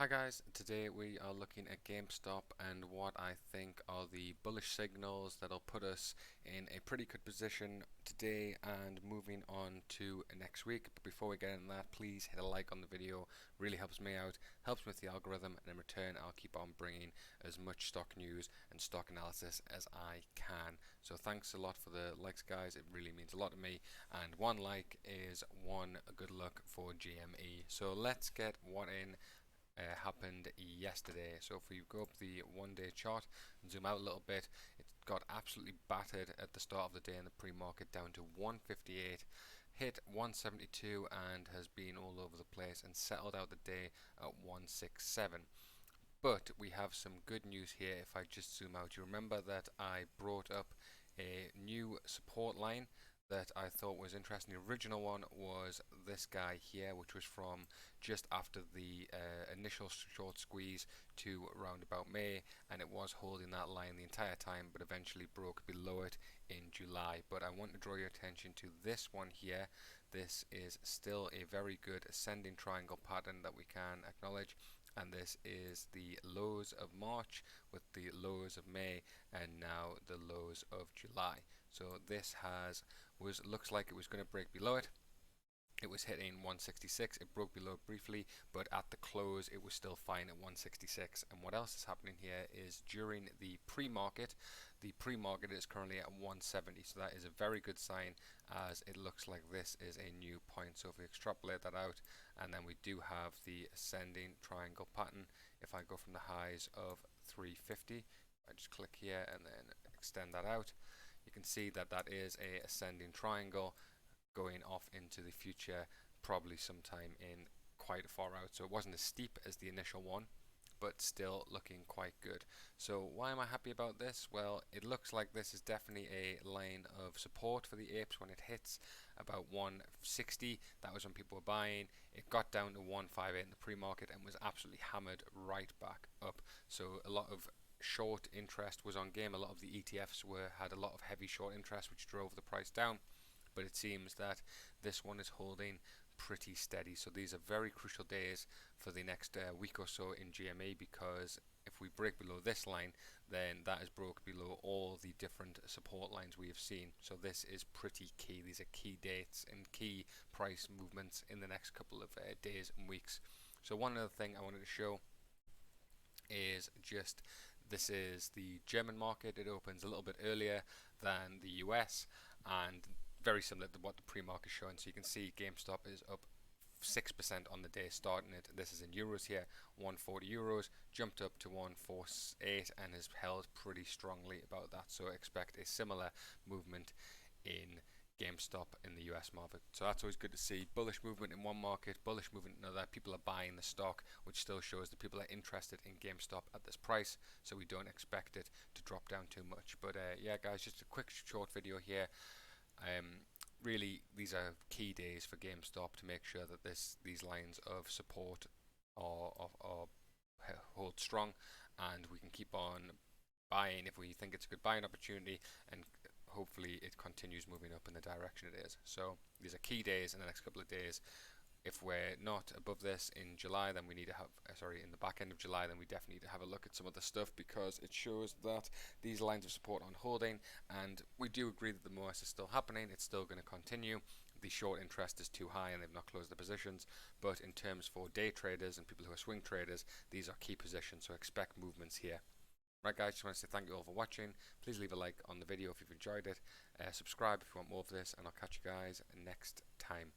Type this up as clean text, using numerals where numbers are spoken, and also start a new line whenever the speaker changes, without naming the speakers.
Hi guys, today we are looking at GameStop and what I think are the bullish signals that'll put us in a pretty good position today and moving on to next week. But before we get into that, please hit a like on the video, really helps me out, helps with the algorithm, and in return I'll keep on bringing as much stock news and stock analysis as I can. So thanks a lot for the likes guys, it really means a lot to me, and one like is one good luck for GME. So let's get what in happened yesterday. So if we go up the 1 day chart and zoom out a little bit, it got absolutely battered at the start of the day in the pre-market down to 158, hit 172 and has been all over the place and settled out the day at 167. But we have some good news here. If I just zoom out, you remember that I brought up a new support line that I thought was interesting. The original one was this guy here, which was from just after the initial short squeeze to around about May, and it was holding that line the entire time, but eventually broke below it in July. But I want to draw your attention to this one here. This is still a very good ascending triangle pattern that we can acknowledge, and this is the lows of March with the lows of May and now the lows of July. So this looks like it was going to break below it. It was hitting 166, it broke below it briefly, but at the close it was still fine at 166. And what else is happening here is during the pre-market is currently at 170, so that is a very good sign, as it looks like this is a new point. So if we extrapolate that out, and then we do have the ascending triangle pattern, if I go from the highs of 350, I just click here and then extend that out, you can see that that is a ascending triangle going off into the future, probably sometime in quite far out. So it wasn't as steep as the initial one, but still looking quite good. So why am I happy about this? Well, it looks like this is definitely a line of support for the apes. When it hits about 160, that was when people were buying. It got down to 158 in the pre-market and was absolutely hammered right back up. So a lot of short interest was on game. A lot of the ETFs had a lot of heavy short interest, which drove the price down, but it seems that this one is holding pretty steady. So these are very crucial days for the next week or so in GME, because if we break below this line, then that is broke below all the different support lines we have seen. So this is pretty key. These are key dates and key price movements in the next couple of days and weeks. So one other thing I wanted to show is just, this is the German market. It opens a little bit earlier than the US and very similar to what the pre-market is showing. So you can see GameStop is up 6% on the day starting it. This is in euros here, 140 euros, jumped up to 148 and has held pretty strongly about that. So expect a similar movement in GameStop in the US market. So that's always good to see. Bullish movement in one market, bullish movement in another. People are buying the stock, which still shows that people are interested in GameStop at this price. So we don't expect it to drop down too much. But yeah, guys, just a quick short video here. Really, these are key days for GameStop to make sure that these lines of support are hold strong, and we can keep on buying if we think it's a good buying opportunity, and hopefully it continues moving up in the direction it is. So these are key days in the next couple of days. If we're not above this in July, then we need to have, in the back end of July, then we definitely need to have a look at some of the stuff, because it shows that these lines of support aren't holding, and we do agree that the MOS is still happening. It's still going to continue. The short interest is too high and they've not closed the positions, but in terms for day traders and people who are swing traders, these are key positions, so expect movements here. Right guys, just want to say thank you all for watching. Please leave a like on the video if you've enjoyed it. Subscribe if you want more of this, and I'll catch you guys next time.